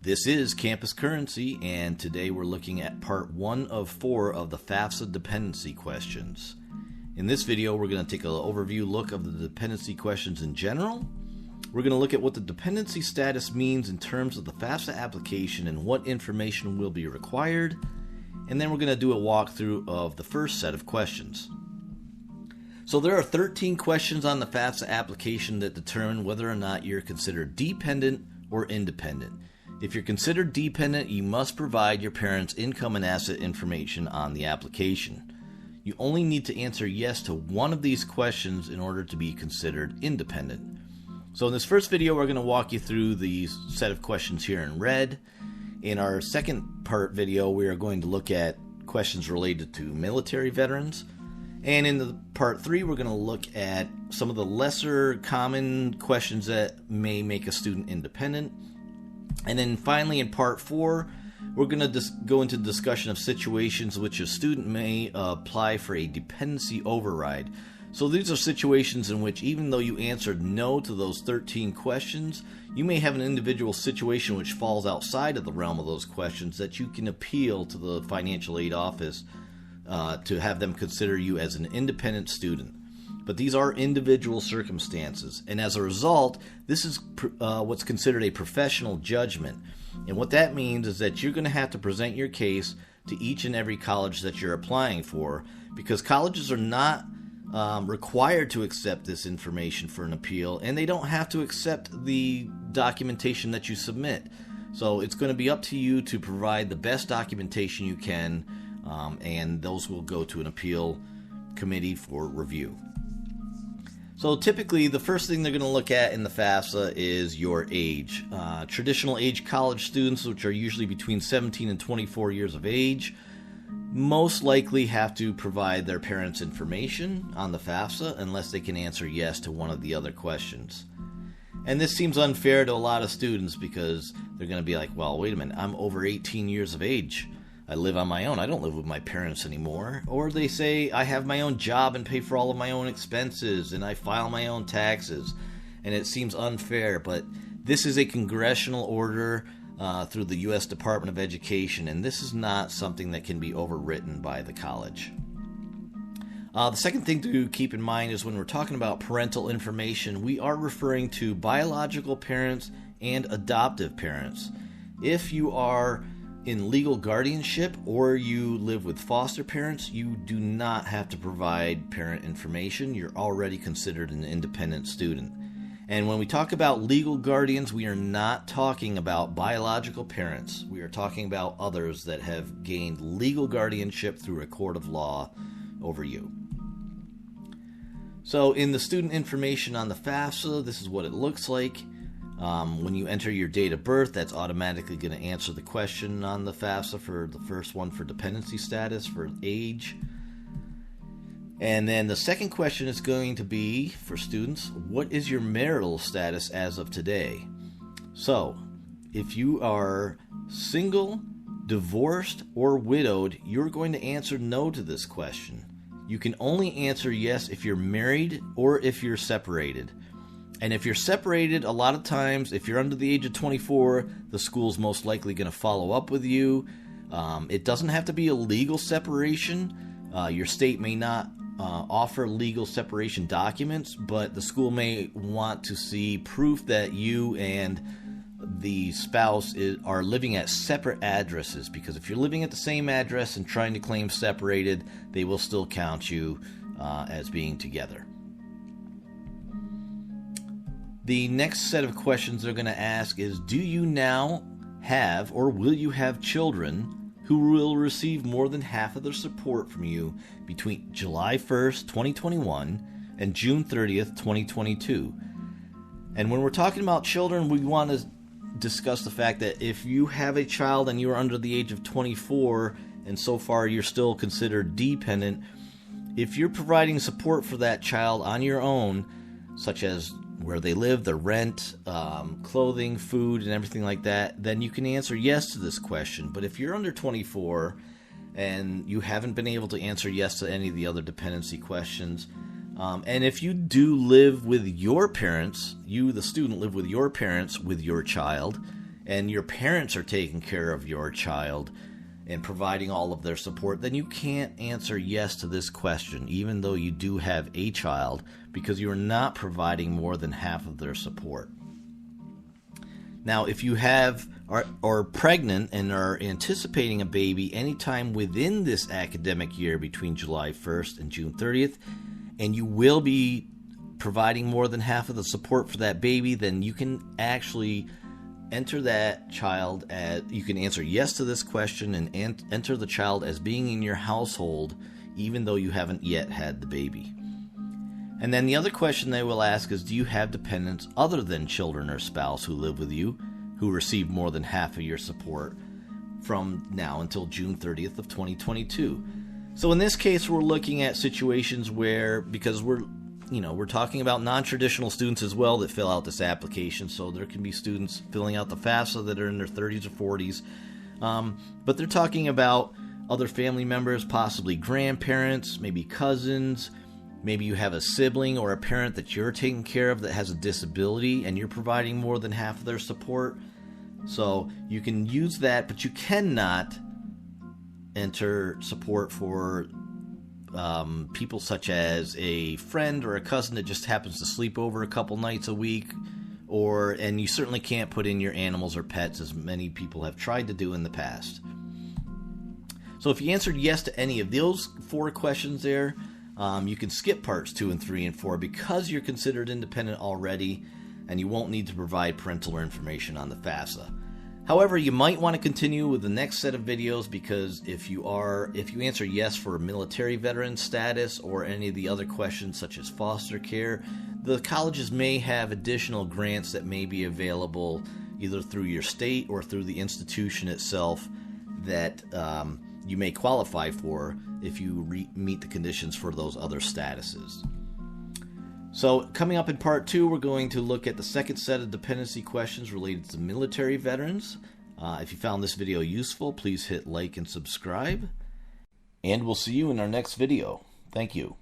This is Campus Currency, and today we're looking at part 1 of 4 of the FAFSA Dependency questions. In this video, we're going to take an overview look of the dependency questions in general. We're going to look at what the dependency status means in terms of the FAFSA application and what information will be required. And then we're going to do a walkthrough of the first set of questions. So there are 13 questions on the FAFSA application that determine whether or not you're considered dependent or independent. If you're considered dependent, you must provide your parents' income and asset information on the application. You only need to answer yes to one of these questions in order to be considered independent. So in this first video, we're going to walk you through the set of questions here in red. In our second part video, we are going to look at questions related to military veterans. And in the part 3, we're going to look at some of the lesser common questions that may make a student independent. And then finally, in part 4, we're going to go into discussion of situations which a student may apply for a dependency override. So these are situations in which, even though you answered no to those 13 questions, you may have an individual situation which falls outside of the realm of those questions that you can appeal to the financial aid office to have them consider you as an independent student. But these are individual circumstances, and as a result, this is what's considered a professional judgment. And what that means is that you're going to have to present your case to each and every college that you're applying for, because colleges are not required to accept this information for an appeal, and they don't have to accept the documentation that you submit. So it's going to be up to you to provide the best documentation you can, and those will go to an appeal committee for review. So typically, the first thing they're going to look at in the FAFSA is your age. Traditional age college students, which are usually between 17 and 24 years of age, most likely have to provide their parents' information on the FAFSA unless they can answer yes to one of the other questions. And this seems unfair to a lot of students because they're going to be like, well, wait a minute, I'm over 18 years of age. I live on my own. I don't live with my parents anymore. Or they say, I have my own job and pay for all of my own expenses, and I file my own taxes. And it seems unfair, but this is a congressional order through the U.S. Department of Education, and this is not something that can be overwritten by the college. The second thing to keep in mind is when we're talking about parental information, we are referring to biological parents and adoptive parents. If you are in legal guardianship or you live with foster parents, you do not have to provide parent information. You're already considered an independent student. And when we talk about legal guardians, we are not talking about biological parents. We are talking about others that have gained legal guardianship through a court of law over you. So in the student information on the FAFSA, this is what it looks like. When you enter your date of birth, that's automatically going to answer the question on the FAFSA for the first one for dependency status, for age. And then the second question is going to be, for students, what is your marital status as of today? So, if you are single, divorced, or widowed, you're going to answer no to this question. You can only answer yes if you're married or if you're separated. And if you're separated, a lot of times, if you're under the age of 24, the school's most likely going to follow up with you. It doesn't have to be a legal separation. Your state may not offer legal separation documents, but the school may want to see proof that you and the spouse are living at separate addresses, because if you're living at the same address and trying to claim separated, they will still count you as being together. The next set of questions they're going to ask is, do you now have or will you have children who will receive more than half of their support from you between July 1st, 2021 and June 30th, 2022? And when we're talking about children, we want to discuss the fact that if you have a child and you are under the age of 24 and so far you're still considered dependent, if you're providing support for that child on your own, such as where they live, their rent, clothing, food, and everything like that, then you can answer yes to this question. But if you're under 24 and you haven't been able to answer yes to any of the other dependency questions, and if you do live with your parents, you, the student, live with your parents with your child, and your parents are taking care of your child and providing all of their support, then you can't answer yes to this question, even though you do have a child, because you are not providing more than half of their support. Now, if you are pregnant and are anticipating a baby anytime within this academic year between July 1st and June 30th, and you will be providing more than half of the support for that baby, then you can actually enter that child as, you can answer yes to this question and enter the child as being in your household, even though you haven't yet had the baby. And then the other question they will ask is, do you have dependents other than children or spouse who live with you, who receive more than half of your support from now until June 30th of 2022? So in this case, we're looking at situations where, because we're talking about non-traditional students as well that fill out this application, so there can be students filling out the FAFSA that are in their 30s or 40s, but they're talking about other family members, possibly grandparents, maybe cousins. Maybe you have a sibling or a parent that you're taking care of that has a disability and you're providing more than half of their support. So you can use that, but you cannot enter support for people such as a friend or a cousin that just happens to sleep over a couple nights a week, and you certainly can't put in your animals or pets, as many people have tried to do in the past. So if you answered yes to any of those 4 questions there, you can skip parts 2 and 3 and 4 because you're considered independent already, and you won't need to provide parental information on the FAFSA. However, you might want to continue with the next set of videos, because if you answer yes for military veteran status or any of the other questions such as foster care, the colleges may have additional grants that may be available either through your state or through the institution itself that you may qualify for if you meet the conditions for those other statuses. So coming up in part 2, we're going to look at the second set of dependency questions related to military veterans. If you found this video useful, please hit like and subscribe. And we'll see you in our next video. Thank you.